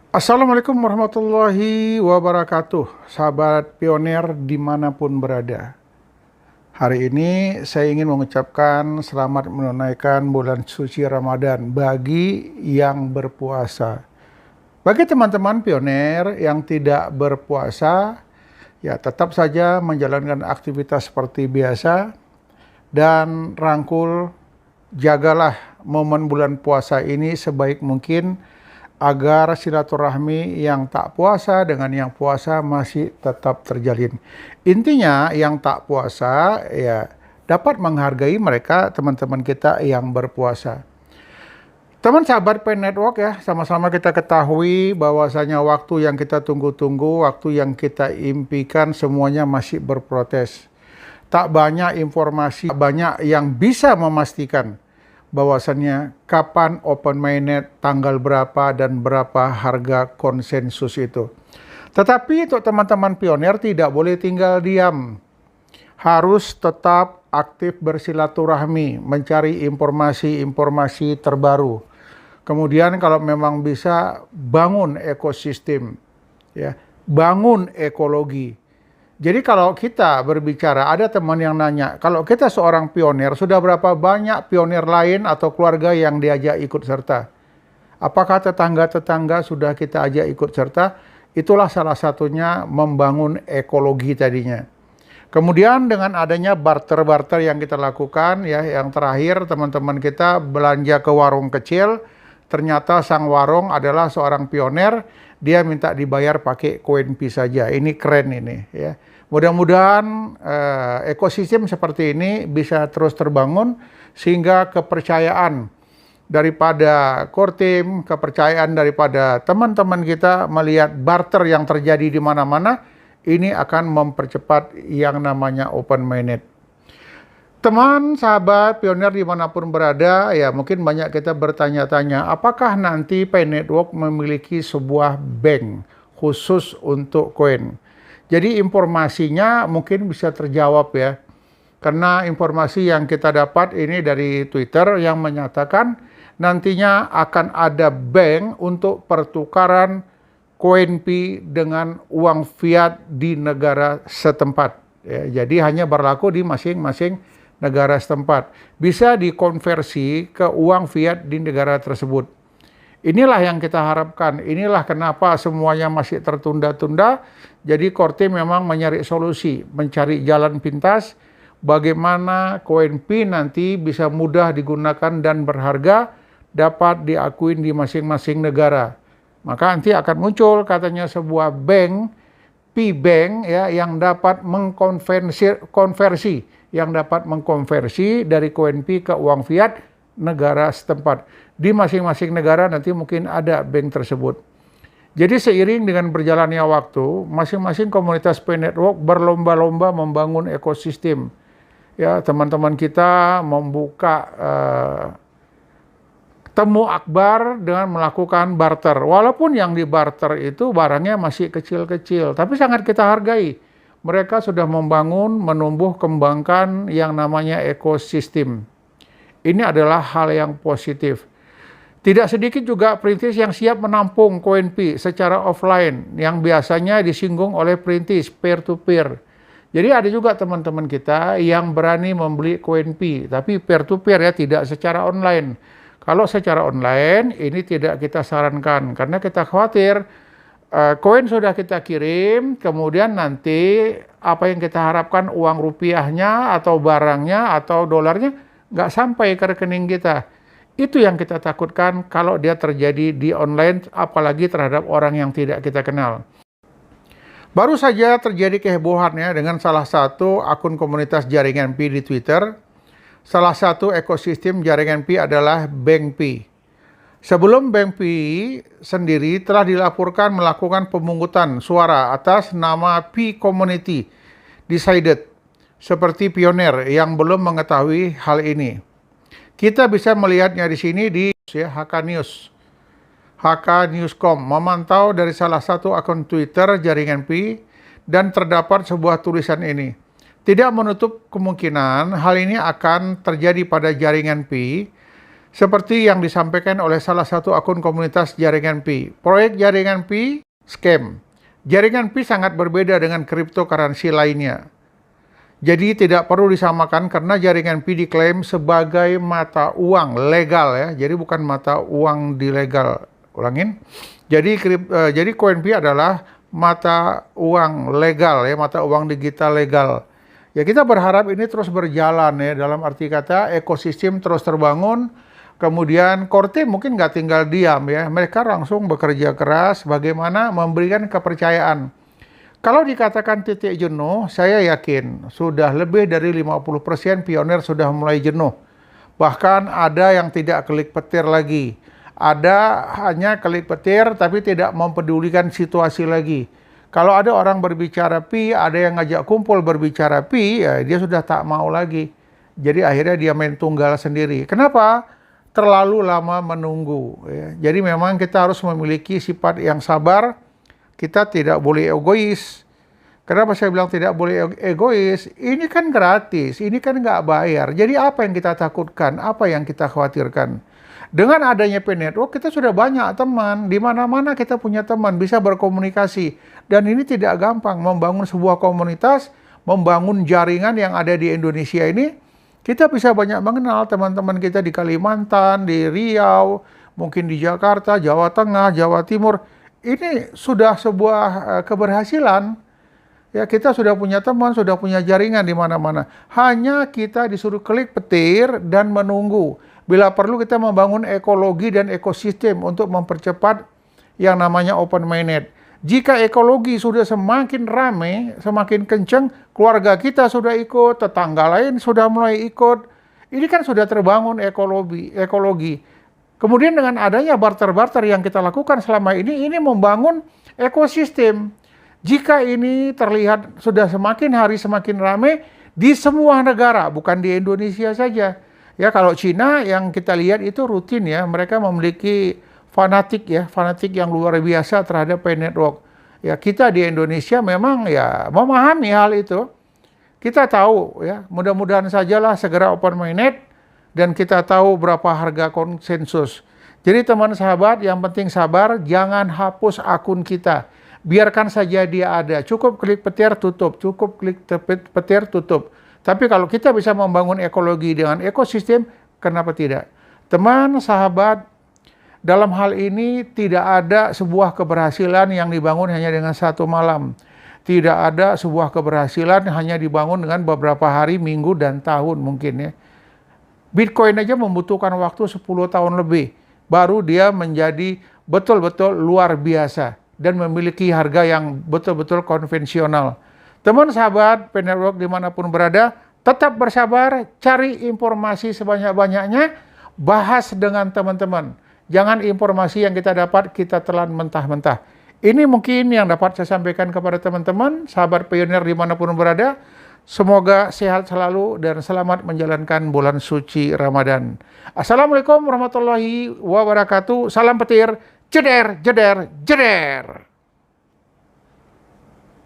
Assalamualaikum warahmatullahi wabarakatuh, sahabat pionir dimanapun berada. Hari ini saya ingin mengucapkan selamat menunaikan bulan suci Ramadan bagi yang berpuasa. Bagi teman-teman pionir yang tidak berpuasa, ya tetap saja menjalankan aktivitas seperti biasa dan rangkul, jagalah momen bulan puasa ini sebaik mungkin agar silaturahmi yang tak puasa dengan yang puasa masih tetap terjalin. Intinya yang tak puasa ya dapat menghargai mereka teman-teman kita yang berpuasa. Teman sahabat Pen Network ya, sama-sama kita ketahui bahwasanya waktu yang kita tunggu-tunggu, waktu yang kita impikan semuanya masih berprotes. Tak banyak informasi, banyak yang bisa memastikan bahwasannya kapan open mainnet, tanggal berapa, dan berapa harga konsensus itu. Tetapi untuk teman-teman pionir tidak boleh tinggal diam. Harus tetap aktif bersilaturahmi, mencari informasi-informasi terbaru. Kemudian kalau memang bisa bangun ekosistem, ya, bangun ekologi. Jadi kalau kita berbicara, ada teman yang nanya, kalau kita seorang pionir, sudah berapa banyak pionir lain atau keluarga yang diajak ikut serta? Apakah tetangga-tetangga sudah kita ajak ikut serta? Itulah salah satunya membangun ekologi tadinya. Kemudian dengan adanya barter-barter yang kita lakukan, ya, yang terakhir teman-teman kita belanja ke warung kecil, ternyata sang warung adalah seorang pionir, dia minta dibayar pakai koin Pi saja. Ini keren ini, ya. Mudah-mudahan ekosistem seperti ini bisa terus terbangun sehingga kepercayaan daripada core team, kepercayaan daripada teman-teman kita melihat barter yang terjadi di mana-mana, ini akan mempercepat yang namanya open mainnet. Teman, sahabat, pionir dimanapun berada, ya mungkin banyak kita bertanya-tanya, apakah nanti Pen Network memiliki sebuah bank khusus untuk koin? Jadi informasinya mungkin bisa terjawab ya, karena informasi yang kita dapat ini dari Twitter yang menyatakan nantinya akan ada bank untuk pertukaran koin Pi dengan uang fiat di negara setempat. Ya, jadi hanya berlaku di masing-masing negara setempat. Bisa dikonversi ke uang fiat di negara tersebut. Inilah yang kita harapkan. Inilah kenapa semuanya masih tertunda-tunda. Jadi core team memang mencari solusi, mencari jalan pintas bagaimana koin Pi nanti bisa mudah digunakan dan berharga, dapat diakui di masing-masing negara. Maka nanti akan muncul katanya sebuah bank, Pi Bank ya, yang dapat mengkonversi dari koin Pi ke uang fiat negara setempat. Di masing-masing negara nanti mungkin ada bank tersebut. Jadi seiring dengan berjalannya waktu, masing-masing komunitas Pen Network berlomba-lomba membangun ekosistem. Ya, teman-teman kita membuka temu akbar dengan melakukan barter. Walaupun yang dibarter itu barangnya masih kecil-kecil, tapi sangat kita hargai. Mereka sudah membangun, menumbuh, kembangkan yang namanya ekosistem. Ini adalah hal yang positif. Tidak sedikit juga perintis yang siap menampung koin Pi secara offline yang biasanya disinggung oleh perintis peer-to-peer. Jadi ada juga teman-teman kita yang berani membeli koin Pi, tapi peer-to-peer ya, tidak secara online. Kalau secara online ini tidak kita sarankan karena kita khawatir koin sudah kita kirim, kemudian nanti apa yang kita harapkan uang rupiahnya atau barangnya atau dolarnya nggak sampai ke rekening kita. Itu yang kita takutkan kalau dia terjadi di online, apalagi terhadap orang yang tidak kita kenal. Baru saja terjadi kehebohan ya dengan salah satu akun komunitas jaringan Pi di Twitter. Salah satu ekosistem jaringan Pi adalah Bank Pi. Sebelum Bank Pi sendiri telah dilaporkan melakukan pemungutan suara atas nama Pi Community Decided, seperti pionir yang belum mengetahui hal ini. Kita bisa melihatnya di sini di HK News. HK Newscom memantau dari salah satu akun Twitter jaringan Pi dan terdapat sebuah tulisan ini. Tidak menutup kemungkinan hal ini akan terjadi pada jaringan Pi Seperti yang disampaikan oleh salah satu akun komunitas Jaringan Pi. Proyek Jaringan Pi scam. Jaringan Pi sangat berbeda dengan cryptocurrency lainnya. Jadi tidak perlu disamakan karena Jaringan Pi diklaim sebagai mata uang legal ya. Jadi bukan mata uang ilegal. Ulangin. Jadi koin Pi adalah mata uang legal ya, mata uang digital legal. Ya kita berharap ini terus berjalan ya, dalam arti kata ekosistem terus terbangun. Kemudian core team mungkin nggak tinggal diam ya, mereka langsung bekerja keras bagaimana memberikan kepercayaan. Kalau dikatakan titik jenuh, saya yakin sudah lebih dari 50% pionir sudah mulai jenuh. Bahkan ada yang tidak klik petir lagi. Ada hanya klik petir tapi tidak mempedulikan situasi lagi. Kalau ada orang berbicara Pi, ada yang ngajak kumpul berbicara Pi, ya dia sudah tak mau lagi. Jadi akhirnya dia main tunggal sendiri. Kenapa? Terlalu lama menunggu. Ya. Jadi memang kita harus memiliki sifat yang sabar. Kita tidak boleh egois. Kenapa saya bilang tidak boleh egois? Ini kan gratis, ini kan nggak bayar. Jadi apa yang kita takutkan? Apa yang kita khawatirkan? Dengan adanya Pi Network, kita sudah banyak teman. Di mana-mana kita punya teman, bisa berkomunikasi. Dan ini tidak gampang membangun sebuah komunitas, membangun jaringan yang ada di Indonesia ini. Kita bisa banyak mengenal teman-teman kita di Kalimantan, di Riau, mungkin di Jakarta, Jawa Tengah, Jawa Timur. Ini sudah sebuah keberhasilan. Ya, kita sudah punya teman, sudah punya jaringan di mana-mana. Hanya kita disuruh klik petir dan menunggu. Bila perlu kita membangun ekologi dan ekosistem untuk mempercepat yang namanya open mainnet. Jika ekologi sudah semakin ramai, semakin kencang, keluarga kita sudah ikut, tetangga lain sudah mulai ikut. Ini kan sudah terbangun ekologi. Kemudian dengan adanya barter-barter yang kita lakukan selama ini membangun ekosistem. Jika ini terlihat sudah semakin hari semakin ramai di semua negara, bukan di Indonesia saja. Ya kalau Cina yang kita lihat itu rutin ya, mereka memiliki fanatik yang luar biasa terhadap Pi Network. Ya kita di Indonesia memang ya memahami hal itu. Kita tahu ya, mudah-mudahan sajalah segera open mainnet dan kita tahu berapa harga konsensus. Jadi teman sahabat, yang penting sabar, jangan hapus akun kita. Biarkan saja dia ada. Cukup klik petir tutup, cukup klik petir tutup. Tapi kalau kita bisa membangun ekologi dengan ekosistem, kenapa tidak? Teman sahabat, dalam hal ini tidak ada sebuah keberhasilan yang dibangun hanya dengan satu malam. Tidak ada sebuah keberhasilan hanya dibangun dengan beberapa hari, minggu, dan tahun mungkin ya. Bitcoin aja membutuhkan waktu 10 tahun lebih. Baru dia menjadi betul-betul luar biasa dan memiliki harga yang betul-betul konvensional. Teman sahabat Pi Network dimanapun berada, tetap bersabar, cari informasi sebanyak-banyaknya, bahas dengan teman-teman. Jangan informasi yang kita dapat kita telan mentah-mentah. Ini mungkin yang dapat saya sampaikan kepada teman-teman, sahabat pionir dimanapun berada. Semoga sehat selalu dan selamat menjalankan bulan suci Ramadan. Assalamualaikum warahmatullahi wabarakatuh. Salam petir, jeder, jeder, jeder.